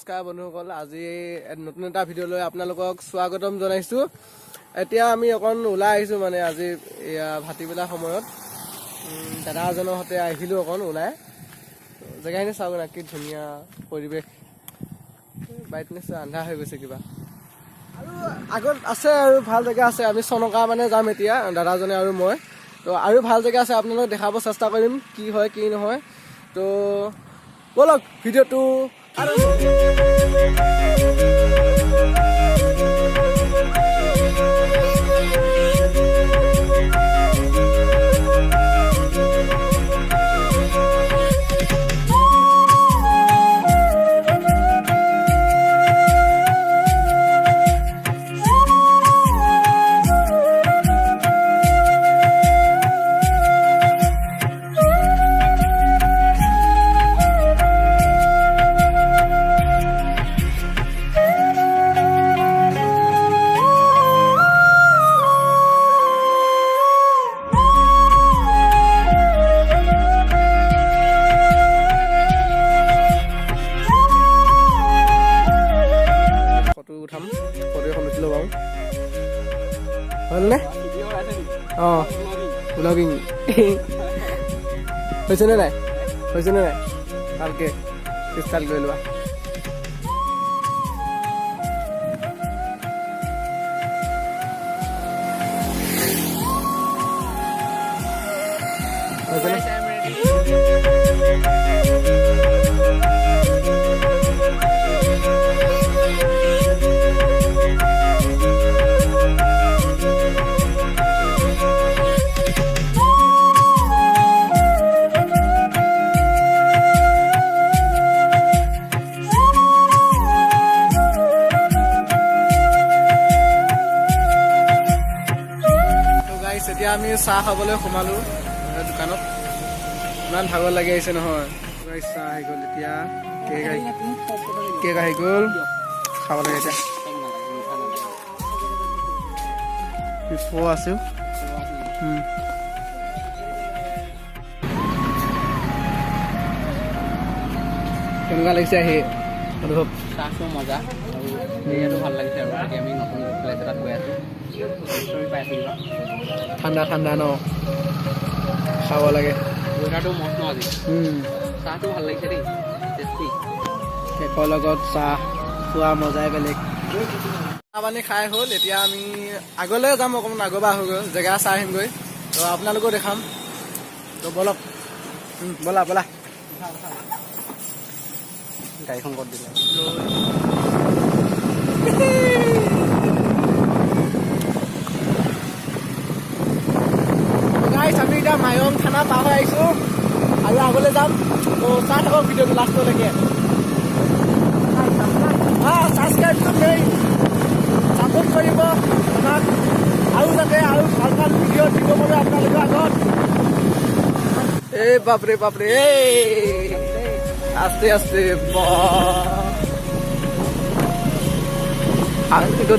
নমস্কাৰ বন্ধুসকল, আজি নতুন এটা ভিডিঅ' লৈ আপোনালোকক স্বাগতম জনাইছোঁ। এতিয়া আমি অকণ ওলাই আহিছোঁ, মানে আজি এয়া ভাটিবেলা সময়ত দাদা এজনৰ সৈতে আহিলোঁ অকণ ওলাই। জেগাখিনি চাওক না, কি ধুনীয়া পৰিৱেশ। ব্ৰাইটনেছ আন্ধাৰ হৈ গৈছে কিবা, আৰু আগত আছে আৰু ভাল জেগা আছে। আমি চনকা মানে যাম এতিয়া, দাদাজনে আৰু মই। তো আৰু ভাল জেগা আছে, আপোনালোকক দেখাব চেষ্টা কৰিম কি হয় কি নহয়। তো বলক ভিডিঅ'টো আৰু উঠাম, ফটো এখন উঠি ল'ব হ'লনে? অঁ, ব্লগিং হৈছেনে নাই? হৈছেনে নাই? ভালকৈ ষ্টাইল কৰি লোৱা। এতিয়া আমি চাহ খাবলৈ সোমালোঁ দোকানত। ইমান ভাগৰ লাগি আহিছে নহয়। চাহ আহি গ'ল, এতিয়া কেক আহি গ'ল, খাব লাগে এতিয়া। পিঠা আছে, কেনেকুৱা লাগিছে আহি অনুভৱ? চাহটো মজা আৰু এৰিয়াটো ভাল লাগিছে। আৰু এতিয়া আমি নতুন প্লেচ এটাত গৈ আছোঁ, ঠাণ্ডা ঠাণ্ডা ন, খাব লাগে। ৱেডাৰটো মস্ত আজি, চাহটো ভাল লাগিছে দেই, টেষ্টি। কেকৰ লগত চাহ খোৱা মজাই বেলেগ। চাহ পানী খাই হ'ল, এতিয়া আমি আগলৈ যাম, অকণমান আগৰ পৰা হৈ গ'ল জেগা চাই আহিমগৈ। তো আপোনালোকেও দেখাম। তো বলক, ব'লা ব'লা। গাড়ীখন ক'ত দিলে? আমি এতিয়া মায়ং থানা পাৰ হৈ আহিছোঁ আৰু আগলৈ যাম। তো চাই থাকক ভিডিঅ'টো লাষ্টলৈকে। ছাবস্ক্ৰাইবটো কৰি ছাপোৰ্ট কৰিব আমাক, আৰু যাতে আৰু ভাল ভাল ভিডিঅ' দিব পাৰোঁ আপোনালোকৰ আগত। এই বাপৰে বাপৰে, এই আস্তে আস্তে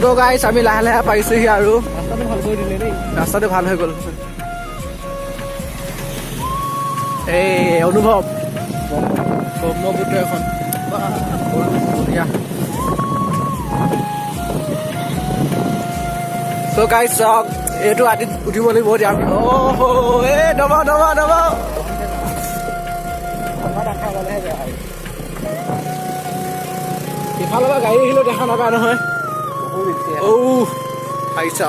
তো গাইছ আমি লাহে লাহে পাৰিছোঁহি, আৰু ৰাস্তাটো ভাল কৰি দিলে দেই, ৰাস্তাটো ভাল হৈ গ'ল। এই অনুভৱ ব্ৰহ্মপুত্ৰ এখন বঢ়িয়া। তো গাইছ চাওক, এইটো আদিত উঠিব লাগিব এতিয়া আমি। অ' এই দবা দবা দবা, ইফালৰ পৰা গাড়ী আহিলেও দেখা নাপায় নহয়। আহিছা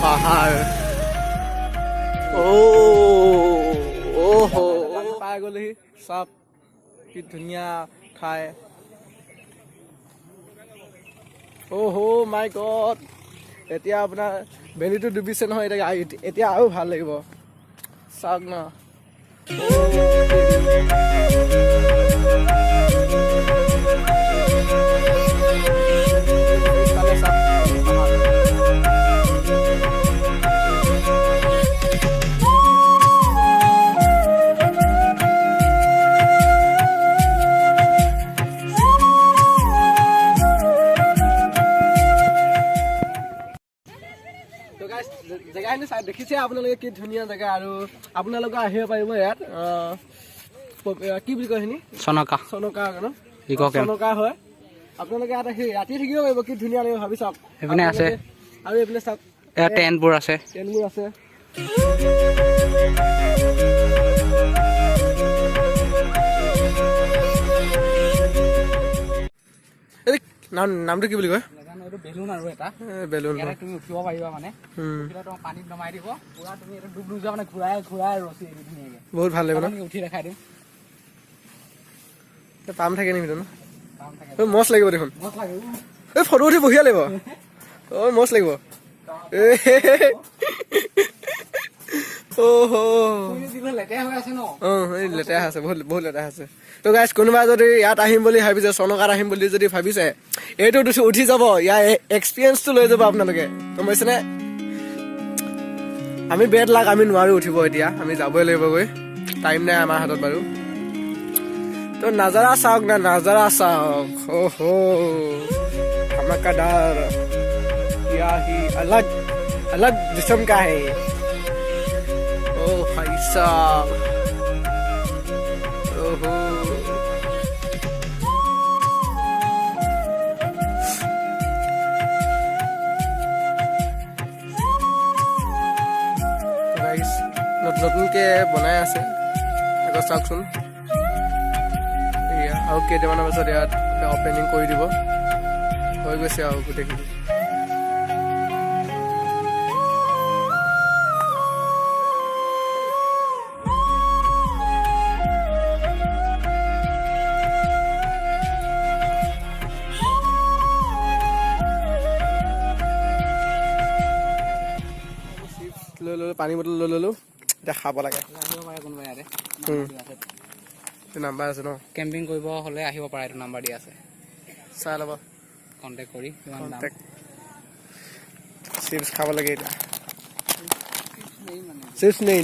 পাহাৰ, পাই গ'লেহি। চাওক কি ধুনীয়া ঠাই। মাই গড, এতিয়া আপোনাৰ বেলিটো ডুবিছে নহয়, এতিয়া আৰু ভাল লাগিব। চাওক ন, জেগাখিনি চাই দেখিছে আপোনালোকে কি ধুনীয়া জেগা আৰু আপোনালোকে আহিব পাৰিব ইয়াত কি বুলি কয় এইখিনি চনকা ন চনকা হয় আপোনালোকে ইয়াত আহি ৰাতি থাকিব পাৰিব কি ধুনীয়া লাগিব ভাবি চাওক এইপিনে আছে আৰু এইপিনে চাওক টেণ্টবোৰ আছে নামটো কি বুলি কয় বেলুন আৰু এটা বেলুন তুমি উঠিব পাৰিবা মানে পানীত নমাই দিব পুৰা তুমি এটা ডুব যোৱা মানে ঘূৰাই ৰছী ধুনীয়াকে বহুত ভাল লাগিব উঠি দেখাই দিম পাম থাকে নেকি ন মস্ত লাগিব দেখোন এই ফটো উঠি বঢ়িয়া লাগিব মস্ত লাগিব লেতেৰা আছে বহুত লেতেৰা আছে তো গাইজ কোনোবা যদি ইয়াত আহিম বুলি ভাবিছে চনকাত আহিম বুলি যদি ভাবিছে এইটো উঠি যাব ইয়াৰ এক্সপিৰিয়েঞ্চটো লৈ যাব আপোনালোকে গম পাইছেনে আমি বেড লাগ আমি নোৱাৰো উঠিব এতিয়া আমি যাবই লাগিবগৈ টাইম নাই আমাৰ হাতত বাৰু তো নাজাৰা চাওক না নাজাৰা চাওক ধমাকাদাৰ क्या ही अलग जिस्म का है ओ भाई साहब ओहो गाइस নতুনকে বনাই আছে আকৌ চাওকচোন আৰু কেইটামানৰ পাছত ইয়াত অপেনিং কৰি দিব হৈ গৈছে আৰু গোটেইখিনি পানী বটল লৈ ললো এতিয়া খাব লাগে নাম্বাৰ আছে ন কেম্পিং কৰিব হ'লে আহিব পাৰে এইটো নাম্বাৰ দিয়া আছে চাই ল'ব কণ্টেক্ট কৰি চিপছ খাব লাগে এতিয়া চিপছ নেই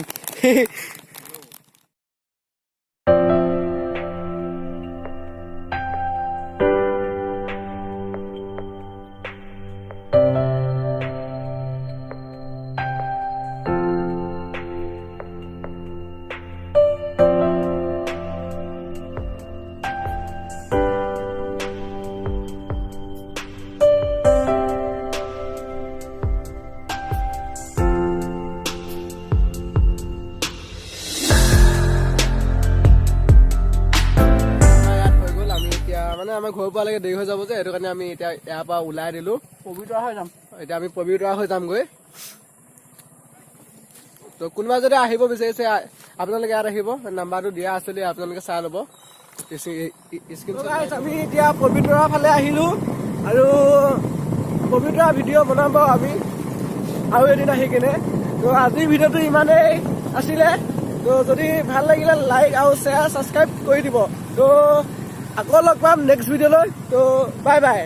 আমাৰ ঘৰ পোৱালৈকে দেৰি হৈ যাব যে সেইটো কাৰণে আমি এতিয়া ইয়াৰ পৰা ওলাই দিলো পবিতৰা হৈ যাম এতিয়া আমি পবিতৰা হৈ যামগৈ তো কোনোবা যদি আহিব বিচাৰিছে আপোনালোকে ইয়াত আহিব নাম্বাৰটো দিয়া আছিলে আপোনালোকে চাই ল'ব আমি এতিয়া পবিতৰা ফালে আহিলো আৰু পবিতৰা ভিডিঅ' বনাব আমি আৰু এদিন আহি কিনে তো আজিৰ ভিডিঅ'টো ইমানেই আছিলে তো যদি ভাল লাগিলে লাইক আৰু শ্বেয়াৰ ছাবস্ক্ৰাইব কৰি দিব তো আকৌ লগ পাম নেক্সট ভিডিঅ'লৈ তো বাই বাই